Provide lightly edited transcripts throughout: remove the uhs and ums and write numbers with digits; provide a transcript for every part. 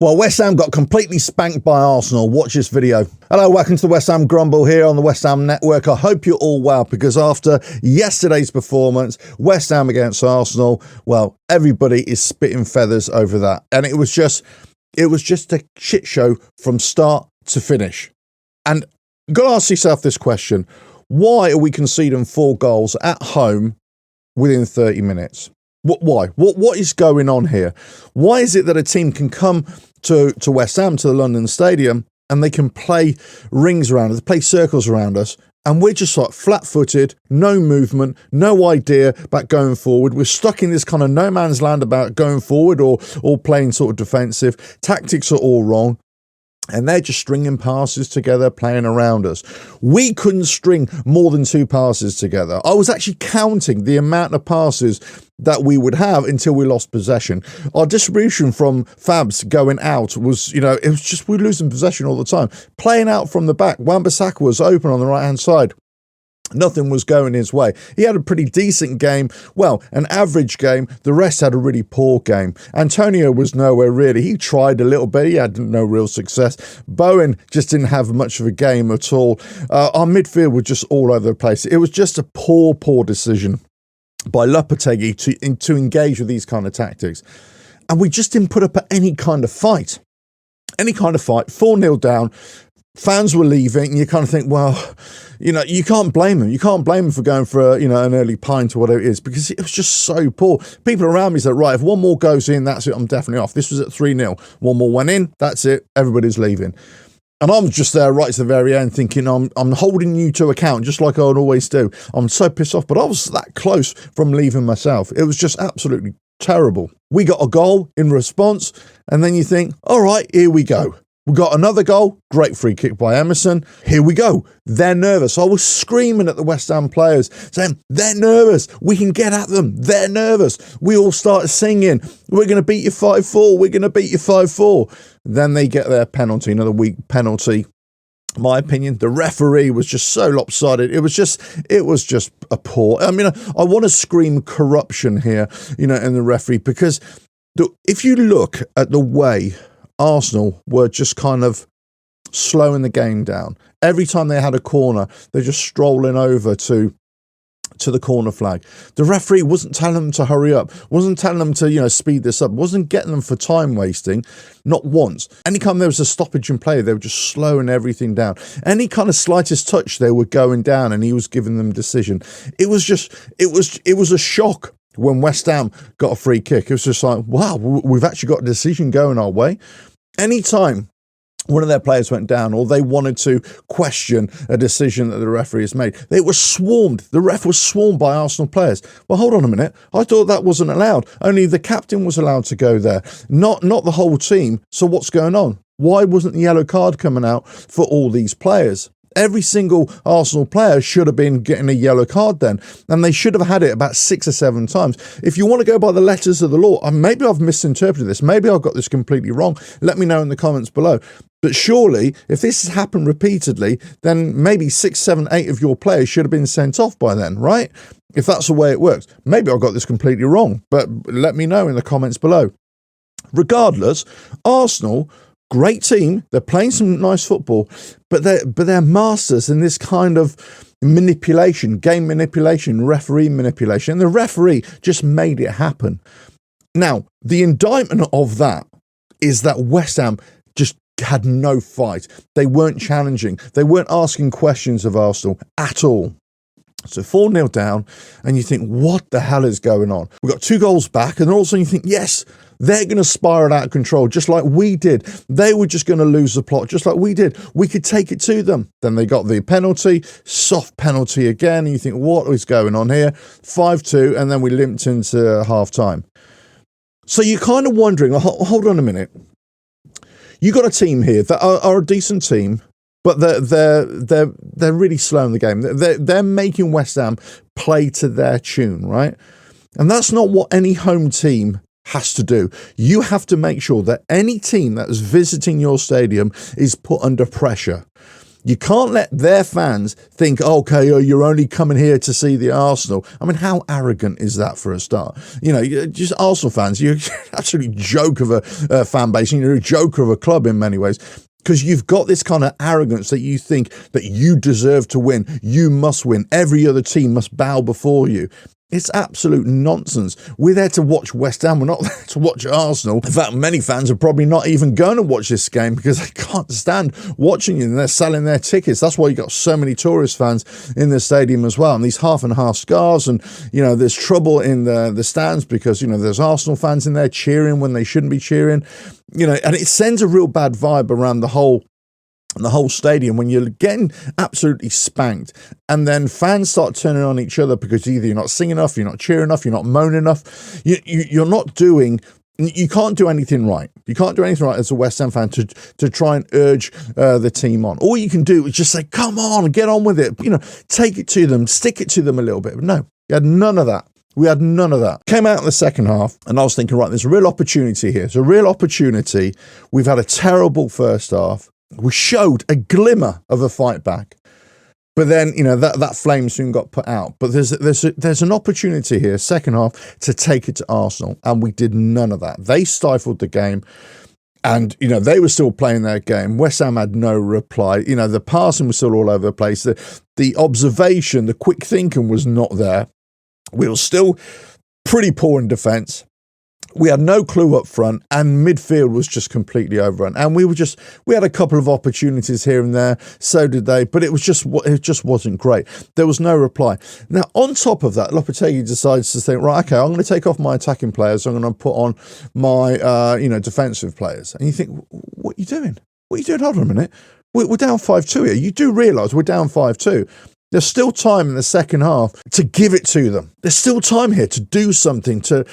Well, West Ham got completely spanked by Arsenal. Watch this video. Hello, welcome to the West Ham Grumble here on the West Ham Network. I hope you're all well, because after yesterday's performance, West Ham against Arsenal, well, everybody is spitting feathers over that. And it was just a shit show from start to finish. And you've got to ask yourself this question. Why are we conceding 4 goals at home within 30 minutes? Why? What is going on here? Why is it that a team can come to West Ham, to the London Stadium, and they can play rings around us, play circles around us, and we're just like flat-footed, no movement, no idea about going forward. We're stuck in this kind of no man's land about going forward or playing sort of defensive. Tactics are all wrong. And they're just stringing passes together, playing around us. We couldn't string more than 2 passes together. I was actually counting the amount of passes that we would have until we lost possession. Our distribution from Fabs going out was, it was just we're losing possession all the time. Playing out from the back, Wan-Bissaka was open on the right-hand side. Nothing was going his way. He had a pretty decent game. Well, an average game. The rest had a really poor game. Antonio was nowhere really. He tried a little bit. He had no real success. Bowen just didn't have much of a game at all. Our midfield was just all over the place. It was just a poor decision by Lopetegui to engage with these kind of tactics. And we just didn't put up any kind of fight. 4-0 down. Fans were leaving, and you kind of think, well, you can't blame them. You can't blame them for going for an early pint or whatever it is, because it was just so poor. People around me said, right, if one more goes in, that's it, I'm definitely off. This was at 3-0. One more went in, that's it, everybody's leaving. And I'm just there right to the very end thinking, I'm holding you to account, just like I would always do. I'm so pissed off, but I was that close from leaving myself. It was just absolutely terrible. We got a goal in response, and then you think, all right, here we go. We got another goal, great free kick by Emerson. Here we go. They're nervous. I was screaming at the West Ham players, saying, they're nervous. We can get at them. They're nervous. We all started singing, we're going to beat you 5-4. We're going to beat you 5-4. Then they get their penalty, another weak penalty. In my opinion, the referee was just so lopsided. It was just a poor. I mean, I want to scream corruption here, in the referee, because if you look at the way Arsenal were just kind of slowing the game down. Every time they had a corner, they're just strolling over to the corner flag. The referee wasn't telling them to hurry up, wasn't telling them to, speed this up, wasn't getting them for time wasting, not once. Anytime there was a stoppage in play, they were just slowing everything down. Any kind of slightest touch, they were going down, and he was giving them decision. It was a shock. When West Ham got a free kick, it was just like, wow, we've actually got a decision going our way. Anytime one of their players went down or they wanted to question a decision that the referee has made, they were swarmed. The ref was swarmed by Arsenal players. Well, hold on a minute. I thought that wasn't allowed. Only the captain was allowed to go there, not the whole team. So what's going on? Why wasn't the yellow card coming out for all these players? Every single Arsenal player should have been getting a yellow card then, and they should have had it about 6 or 7 times. If you want to go by the letters of the law, maybe I've misinterpreted this, maybe I've got this completely wrong, let me know in the comments below. But surely, if this has happened repeatedly, then maybe 6, 7, 8 of your players should have been sent off by then, right? If that's the way it works. Maybe I've got this completely wrong, but let me know in the comments below. Regardless, Arsenal, great team, they're playing some nice football, but they're masters in this kind of manipulation, game manipulation, referee manipulation, and the referee just made it happen. Now, the indictment of that is that West Ham just had no fight. They weren't challenging. They weren't asking questions of Arsenal at all. So 4-0 down, and you think, what the hell is going on? We've got 2 goals back, and all of a sudden you think, yes, they're going to spiral out of control, just like we did. They were just going to lose the plot, just like we did. We could take it to them. Then they got the penalty, soft penalty again, and you think, what is going on here? 5-2, and then we limped into half-time. So you're kind of wondering, hold on a minute. You got a team here that are a decent team, but they're really slow in the game. They're making West Ham play to their tune, right? And that's not what any home team has to do. You have to make sure that any team that is visiting your stadium is put under pressure. You can't let their fans think, okay, you're only coming here to see the Arsenal. I mean, how arrogant is that for a start? You know, just Arsenal fans, you're an absolute joke of a fan base, and you're a joker of a club in many ways. Because you've got this kind of arrogance that you think that you deserve to win. You must win. Every other team must bow before you. It's absolute nonsense. We're there to watch West Ham. We're not there to watch Arsenal. In fact, many fans are probably not even going to watch this game because they can't stand watching it, and they're selling their tickets. That's why you got so many tourist fans in the stadium as well. And these half and half scars, and, you know, there's trouble in the stands because, you know, there's Arsenal fans in there cheering when they shouldn't be cheering, you know, and it sends a real bad vibe around the whole stadium when you're getting absolutely spanked, and then fans start turning on each other because either you're not singing enough, you're not cheering enough, you're not moaning enough, you're not doing. You can't do anything right. You can't do anything right as a West Ham fan to try and urge the team on. All you can do is just say, come on, get on with it. You know, take it to them, stick it to them a little bit. But no, you had none of that. We had none of that. Came out in the second half, and I was thinking, right, there's a real opportunity here. It's a real opportunity. We've had a terrible first half. We showed a glimmer of a fight back, but then, you know, that flame soon got put out. But there's an opportunity here, second half, to take it to Arsenal, and we did none of that. They stifled the game, and, you know, they were still playing their game. West Ham had no reply. You know, the passing was still all over the place. The observation, the quick thinking was not there. We were still pretty poor in defence. We had no clue up front, and midfield was just completely overrun. And we had a couple of opportunities here and there, so did they, but it just wasn't great. There was no reply. Now, on top of that, Lopetegui decides to think, right, okay, I'm going to take off my attacking players, I'm going to put on my, defensive players. And you think, what are you doing? What are you doing? Hold on a minute. We're down 5-2 here. You do realise we're down 5-2. There's still time in the second half to give it to them. There's still time here to do something, to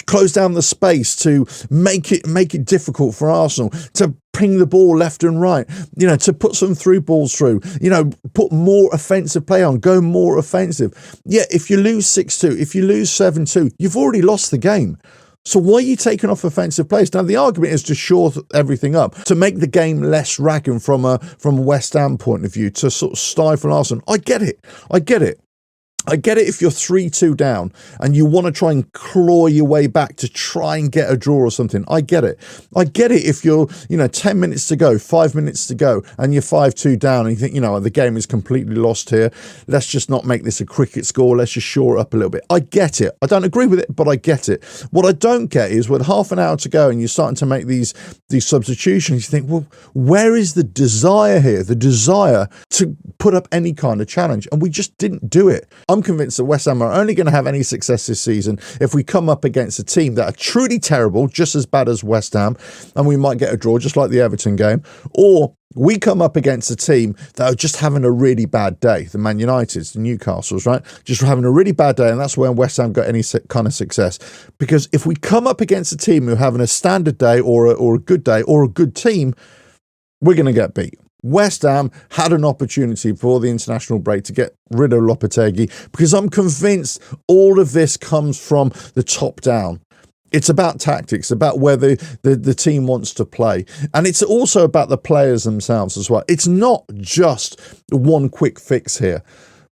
close down the space, to make it difficult for Arsenal, to ping the ball left and right, you know, to put some through balls through, you know, put more offensive play on, go more offensive. Yeah, if you lose 6-2, if you lose 7-2, you've already lost the game. So why are you taking off offensive players? Now, the argument is to shore everything up, to make the game less ragging from a West Ham point of view, to sort of stifle Arsenal. I get it. I get it if you're 3-2 down and you want to try and claw your way back to try and get a draw or something. I get it. I get it if you're, 10 minutes to go, 5 minutes to go, and you're 5-2 down and you think, the game is completely lost here. Let's just not make this a cricket score. Let's just shore it up a little bit. I get it. I don't agree with it, but I get it. What I don't get is with half an hour to go and you're starting to make these substitutions, you think, well, where is the desire here? The desire to put up any kind of challenge? And we just didn't do it. I'm convinced that West Ham are only going to have any success this season if we come up against a team that are truly terrible, just as bad as West Ham, and we might get a draw just like the Everton game, or we come up against a team that are just having a really bad day, the Man Uniteds, the Newcastles, right? Just having a really bad day, and that's when West Ham got any kind of success. Because if we come up against a team who are having a standard day or a good day or a good team, we're going to get beat. West Ham had an opportunity before the international break to get rid of Lopetegui, because I'm convinced all of this comes from the top down. It's about tactics, about where the team wants to play. And it's also about the players themselves as well. It's not just one quick fix here.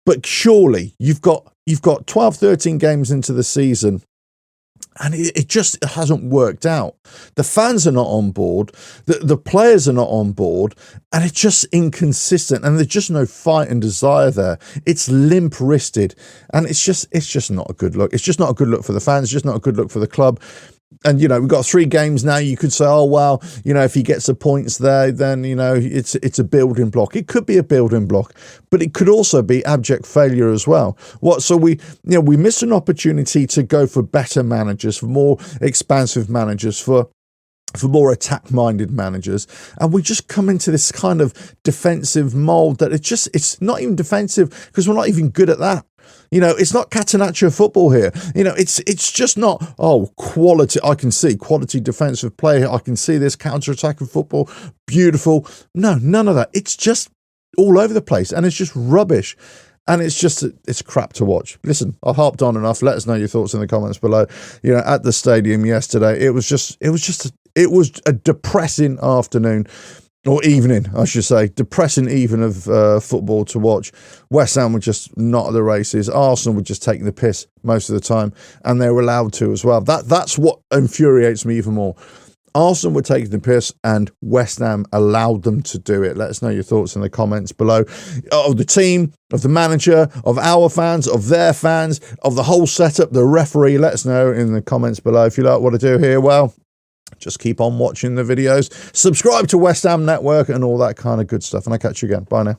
But surely you've got 12, 13 games into the season, and it just hasn't worked out. The fans are not on board. The players are not on board. And it's just inconsistent. And there's just no fight and desire there. It's limp-wristed. And it's just not a good look. It's just not a good look for the fans. It's just not a good look for the club. And, we've got 3 games now. You could say, oh, well, if he gets the points there, then, it's a building block. It could be a building block, but it could also be abject failure as well. So we missed an opportunity to go for better managers, for more expansive managers, for more attack-minded managers, and we just come into this kind of defensive mould that it's not even defensive because we're not even good at that. It's not catenaccio football here. It's just not, quality. I can see quality defensive play. I can see this counter-attacking football. Beautiful. No, none of that. It's just all over the place, and it's just rubbish. And it's crap to watch. Listen, I've harped on enough. Let us know your thoughts in the comments below. At the stadium yesterday, it was a depressing afternoon. or evening, I should say, depressing evening of football to watch. West Ham were just not at the races. Arsenal were just taking the piss most of the time, and they were allowed to as well. That's what infuriates me even more. Arsenal were taking the piss, and West Ham allowed them to do it. Let us know your thoughts in the comments below. Of the team, of the manager, of our fans, of their fans, of the whole setup, the referee. Let us know in the comments below. If you like what I do here, well, just keep on watching the videos. Subscribe to West Ham Network and all that kind of good stuff. And I'll catch you again. Bye now.